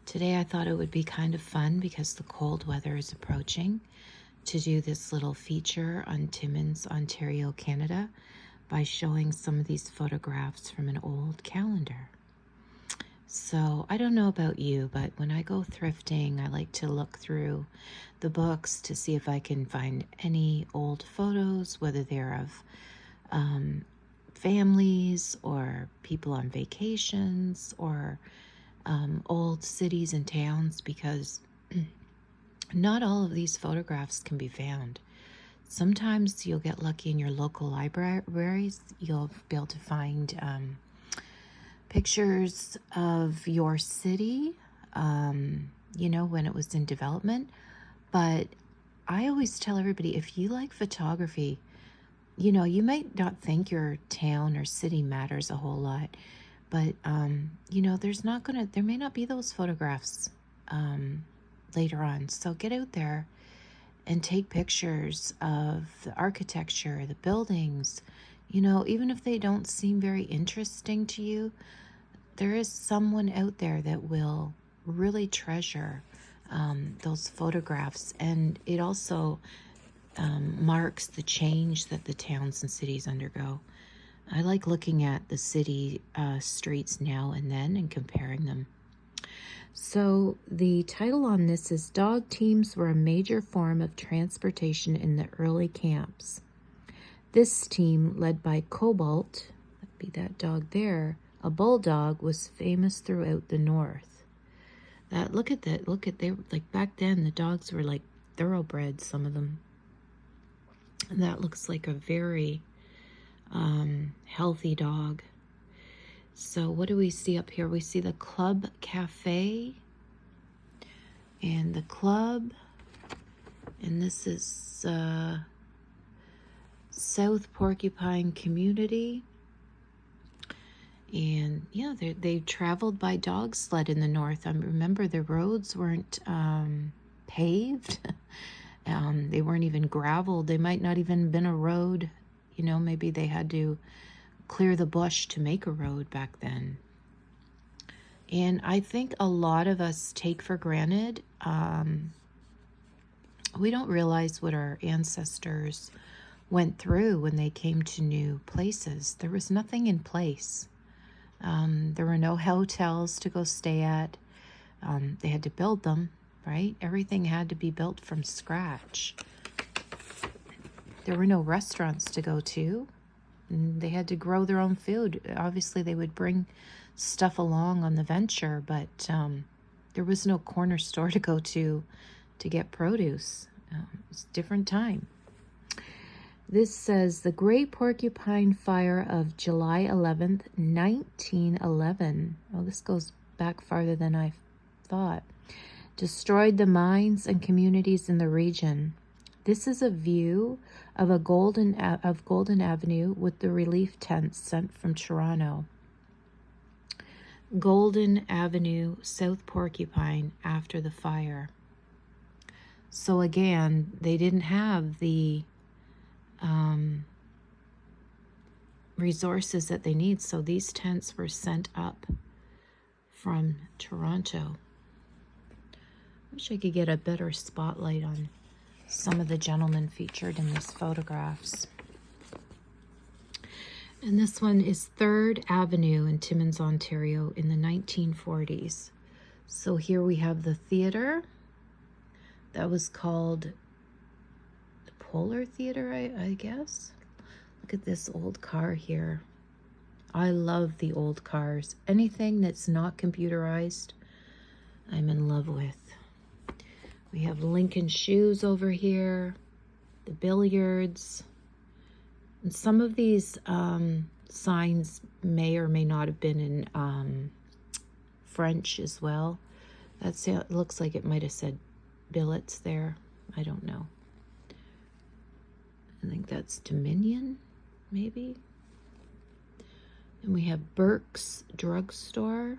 Today I thought it would be kind of fun because the cold weather is approaching to do this little feature on Timmins, Ontario, Canada by showing some of these photographs from an old calendar. So I don't know about you, but when I go thrifting, I like to look through the books to see if I can find any old photos, whether they're of families or people on vacations or old cities and towns, because not all of these photographs can be found. Sometimes you'll get lucky in your local libraries. You'll be able to find pictures of your city, when it was in development. But I always tell everybody, if you like photography, you might not think your town or city matters a whole lot, but, there may not be those photographs later on. So get out there and take pictures of the architecture, the buildings. Even if they don't seem very interesting to you, there is someone out there that will really treasure those photographs. And it also marks the change that the towns and cities undergo. I like looking at the city streets now and then and comparing them. So the title on this is Dog Teams Were a Major Form of Transportation in the Early Camps. This team, led by Cobalt, that'd be that dog there, a bulldog, was famous throughout the North. Look at they like back then the dogs were like thoroughbreds, some of them. And that looks like a very healthy dog. So what do we see up here? We see the Club Cafe and the club, and this is South Porcupine Community. And yeah, they traveled by dog sled in the north. I remember the roads weren't paved. They weren't even graveled. They might not even been a road. Maybe they had to clear the bush to make a road back then. And I think a lot of us take for granted. We don't realize what our ancestors went through when they came to new places. There was nothing in place. There were no hotels to go stay at. They had to build them, right? Everything had to be built from scratch. There were no restaurants to go to. And they had to grow their own food. Obviously, they would bring stuff along on the venture, but there was no corner store to go to get produce. It's a different time. This says the Great Porcupine Fire of July 11th, 1911. Oh, this goes back farther than I thought. Destroyed the mines and communities in the region. This is a view of Golden Avenue with the relief tents sent from Toronto. Golden Avenue, South Porcupine, after the fire. So again, they didn't have the resources that they need, so these tents were sent up from Toronto. Wish I could get a better spotlight on some of the gentlemen featured in these photographs. And this one is 3rd Avenue in Timmins, Ontario in the 1940s. So here we have the theater that was called the Polar Theater, I guess. Look at this old car here. I love the old cars. Anything that's not computerized, I'm in love with. We have Lincoln Shoes over here, the billiards. And some of these signs may or may not have been in French as well. It looks like it might have said billets there. I don't know. I think that's Dominion, maybe. And we have Burke's Drugstore.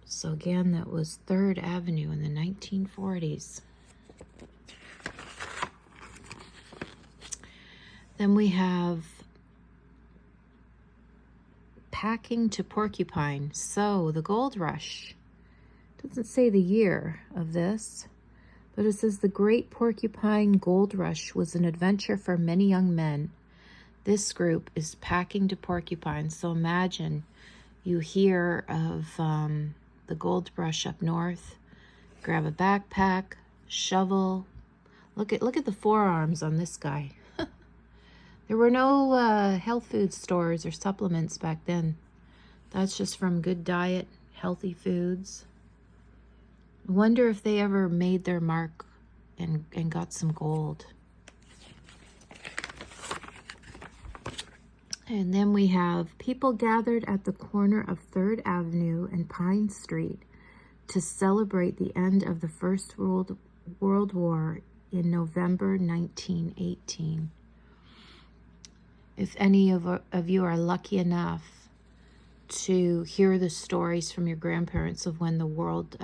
So again, that was 3rd Avenue in the 1940s. Then we have Packing to Porcupine. So the gold rush Doesn't say the year of this, but it says the Great Porcupine Gold Rush was an adventure for many young men. This group is packing to Porcupine. So imagine you hear of the gold rush up north. Grab a backpack, shovel. Look at the forearms on this guy. There were no health food stores or supplements back then. That's just from good diet, healthy foods. I wonder if they ever made their mark and got some gold. And then we have people gathered at the corner of 3rd Avenue and Pine Street to celebrate the end of the First World War in November 1918. If any of you are lucky enough to hear the stories from your grandparents of when the World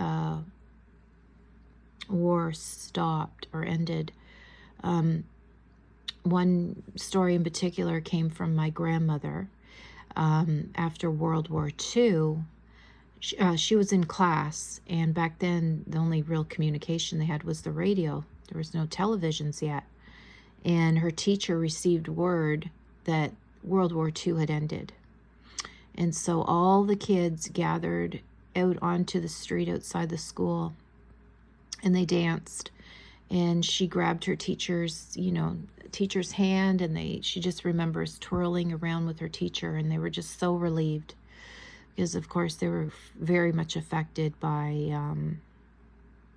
War stopped or ended, one story in particular came from my grandmother. After World War II, she was in class, and back then the only real communication they had was the radio. There was no televisions yet. And her teacher received word that World War II had ended. And so all the kids gathered out onto the street outside the school, and they danced. And she grabbed her teacher's hand, and she just remembers twirling around with her teacher, and they were just so relieved because, of course, they were very much affected by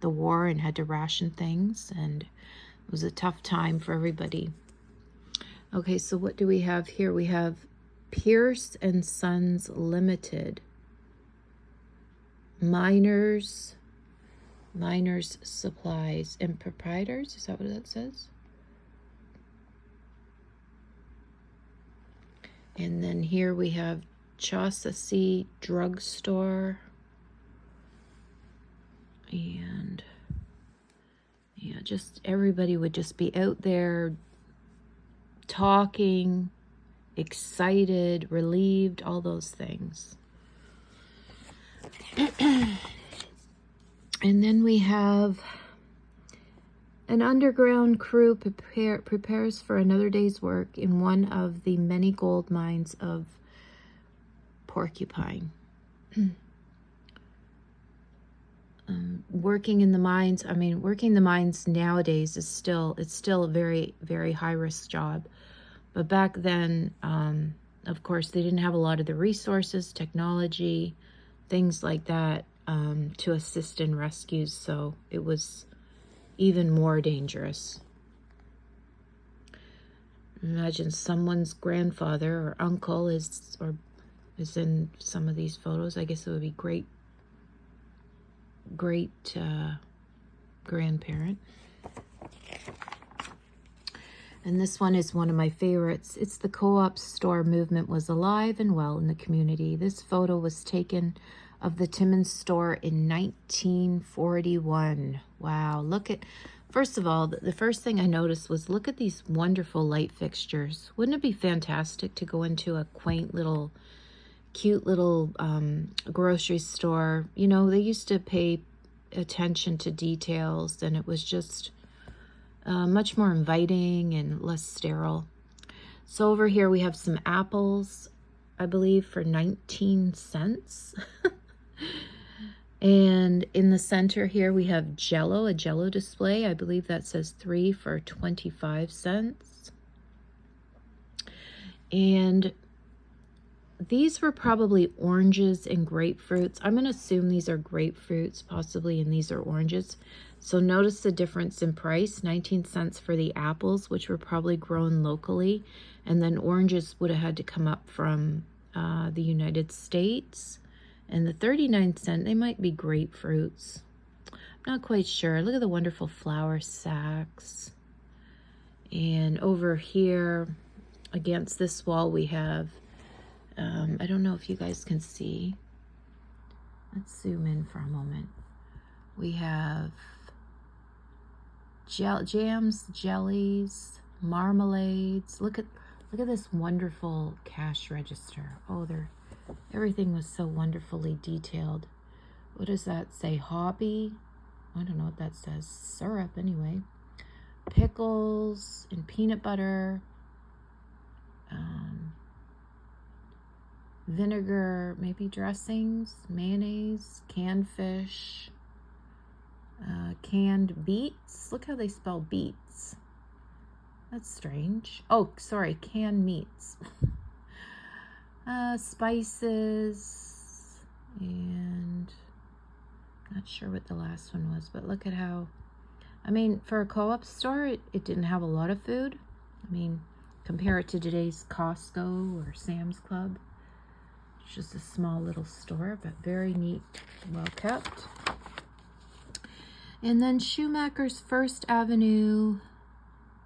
the war and had to ration things, and it was a tough time for everybody. Okay, so what do we have here? We have Pierce and Sons Limited, Miners Supplies and Proprietors. Is that what that says? And then here we have Chaussee Drugstore. And yeah, just everybody would just be out there talking, excited, relieved, all those things. And then we have an underground crew prepares for another day's work in one of the many gold mines of Porcupine. Working in the mines, working the mines nowadays is still a very, very high risk job. But back then, of course, they didn't have a lot of the resources, technology, things like that to assist in rescues. So it was even more dangerous. Imagine someone's grandfather or uncle is in some of these photos. I guess it would be great grandparent. And this one is one of my favorites. It's the co-op store movement was alive and well in the community. This photo was taken of the Timmins store in 1941. Wow, first of all, the first thing I noticed was look at these wonderful light fixtures. Wouldn't it be fantastic to go into a quaint little, cute little grocery store? You know, they used to pay attention to details, and it was just much more inviting and less sterile. So over here we have some apples, I believe, for 19 cents. And in the center here we have a Jello display. I believe that says 3 for 25 cents. And these were probably oranges and grapefruits. I'm going to assume these are grapefruits possibly, and these are oranges. So notice the difference in price. 19 cents for the apples, which were probably grown locally, and then oranges would have had to come up from the United States. And the 39-cent, they might be grapefruits. I'm not quite sure. Look at the wonderful flour sacks. And over here against this wall we have, I don't know if you guys can see. Let's zoom in for a moment. We have jams, jellies, marmalades. Look at this wonderful cash register. Oh, everything was so wonderfully detailed. What does that say? Hobby? I don't know what that says. Syrup, anyway. Pickles and peanut butter. Vinegar, maybe dressings, mayonnaise, canned fish, canned beets. Look how they spell beets. That's strange. Oh, sorry, canned meats. Spices, and not sure what the last one was, but look at how, I mean, for a co-op store, it didn't have a lot of food. I mean, compare it to today's Costco or Sam's Club. It's just a small little store, but very neat, well kept. And then Schumacher's First Avenue,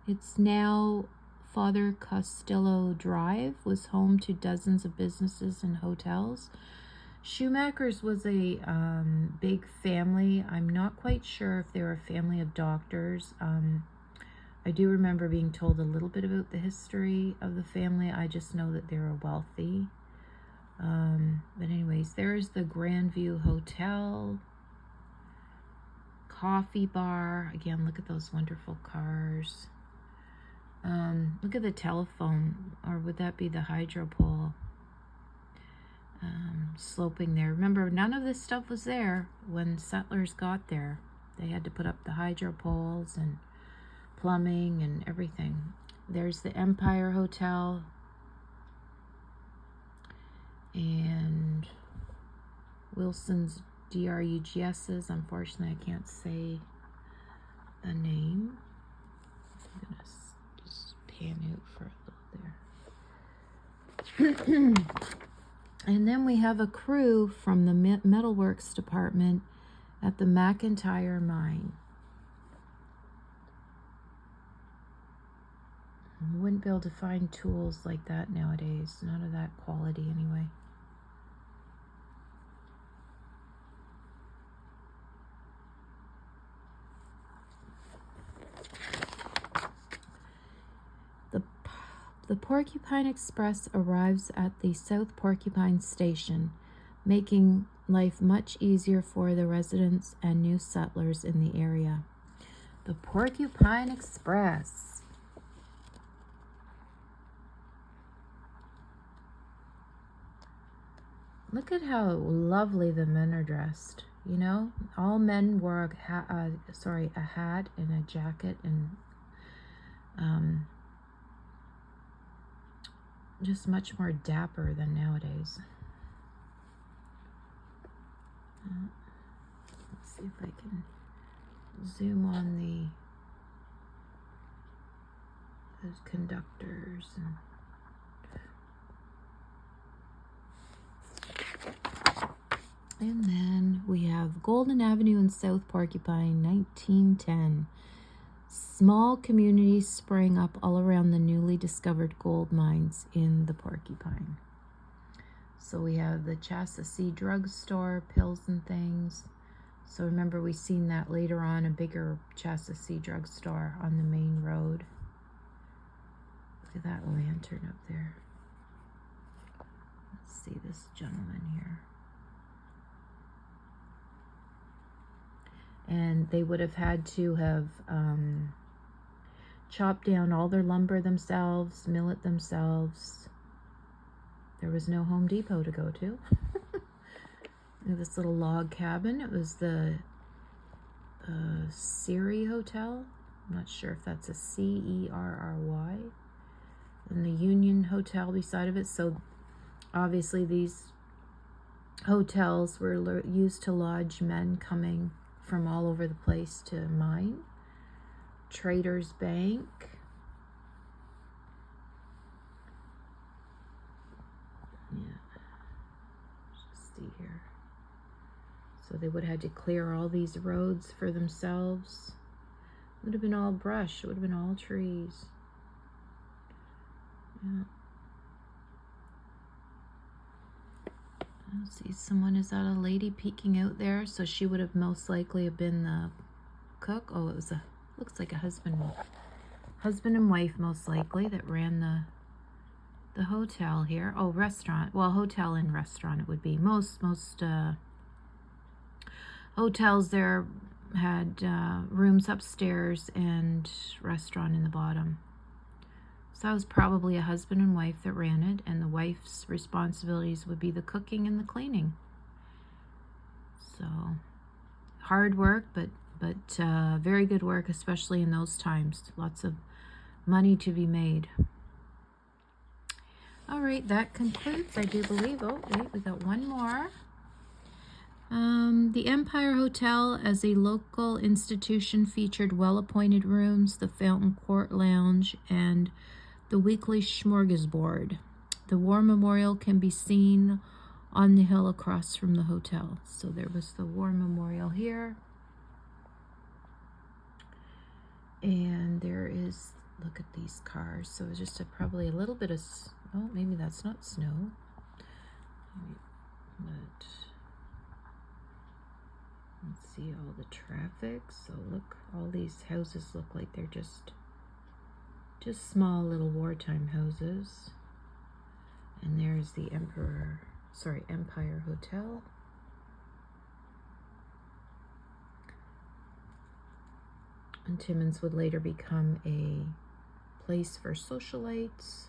it's now Father Costello Drive, was home to dozens of businesses and hotels. Schumacher's was a big family. I'm not quite sure if they were a family of doctors. I do remember being told a little bit about the history of the family. I just know that they were wealthy. But anyways, there's the Grandview Hotel, coffee bar. Again, look at those wonderful cars. Look at the telephone, or would that be the hydro pole? Sloping there. Remember, none of this stuff was there when settlers got there. They had to put up the hydro poles and plumbing and everything. There's the Empire Hotel. And Wilson's DRUGS's. Unfortunately, I can't say the name. I'm gonna just pan out for a little there. And then we have a crew from the metalworks department at the McIntyre mine. You wouldn't be able to find tools like that nowadays. Not of that quality anyway. The Porcupine Express arrives at the South Porcupine Station, making life much easier for the residents and new settlers in the area. The Porcupine Express. Look at how lovely the men are dressed. You know, all men wore a hat and a jacket and just much more dapper than nowadays. Let's see if I can zoom on those conductors and then we have Golden Avenue in South Porcupine, 1910. Small communities sprang up all around the newly discovered gold mines in the Porcupine. So we have the Chassis drugstore, pills and things. So remember, we seen that later on, a bigger Chassis drugstore on the main road. Look at that lantern up there. Let's see this gentleman here. And they would have had to have chopped down all their lumber themselves, mill it themselves. There was no Home Depot to go to. This little log cabin. It was the Cerry Hotel. I'm not sure if that's a C-E-R-R-Y. And the Union Hotel beside of it. So obviously these hotels were used to lodge men coming from all over the place to mine. Traders Bank. Yeah. Let's see here. So they would have had to clear all these roads for themselves. It would have been all brush. It would have been all trees. Yeah. Let's see, is that a lady peeking out there? So she would have most likely have been the cook. Oh, it was looks like a husband and wife most likely that ran the hotel here. Oh, restaurant. Well, hotel and restaurant it would be. Most hotels there had rooms upstairs and restaurant in the bottom. So that was probably a husband and wife that ran it, and the wife's responsibilities would be the cooking and the cleaning. So hard work, but very good work, especially in those times. Lots of money to be made. All right, that concludes, I do believe. Oh, wait, we got one more. The Empire Hotel, as a local institution, featured well-appointed rooms, the Fountain Court Lounge, and the weekly smorgasbord. The War Memorial can be seen on the hill across from the hotel. So there was the War Memorial here. And there is, look at these cars. So it's just probably a little bit of, oh, maybe that's not snow. But let's see all the traffic. So look, all these houses look like they're just small little wartime houses. And there's the Empire Hotel. And Timmins would later become a place for socialites.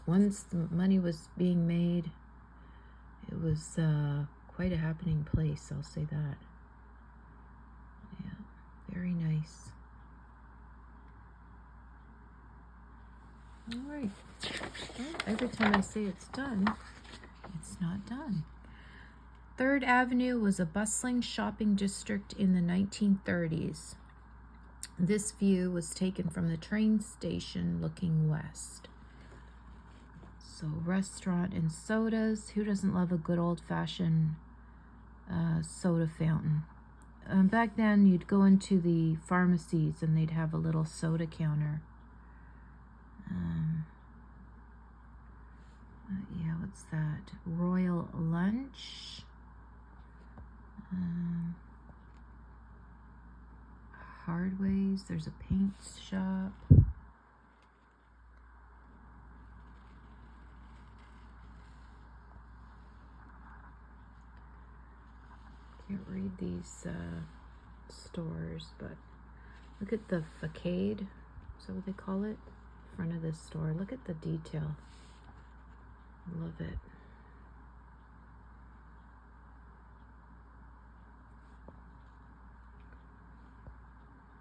Once the money was being made, it was quite a happening place, I'll say that. Yeah, very nice. All right. Well, every time I say it's done, it's not done. 3rd Avenue was a bustling shopping district in the 1930s. This view was taken from the train station looking west. So restaurant and sodas. Who doesn't love a good old-fashioned soda fountain? Back then, you'd go into the pharmacies and they'd have a little soda counter. Yeah, what's that? Royal Lunch. Hardways. There's a paint shop. Can't read these stores, but look at the facade. Is that what they call it? Front of this store. Look at the detail. Love it.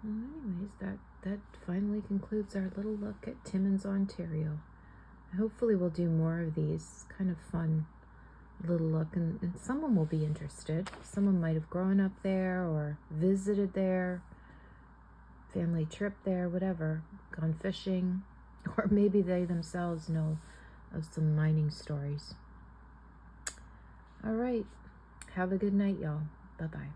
Well, anyways, that finally concludes our little look at Timmins, Ontario. Hopefully we'll do more of these kind of fun little look, and someone will be interested. Someone might have grown up there or visited there, family trip there, whatever, gone fishing, or maybe they themselves know of some mining stories. All right. Have a good night, y'all. Bye-bye.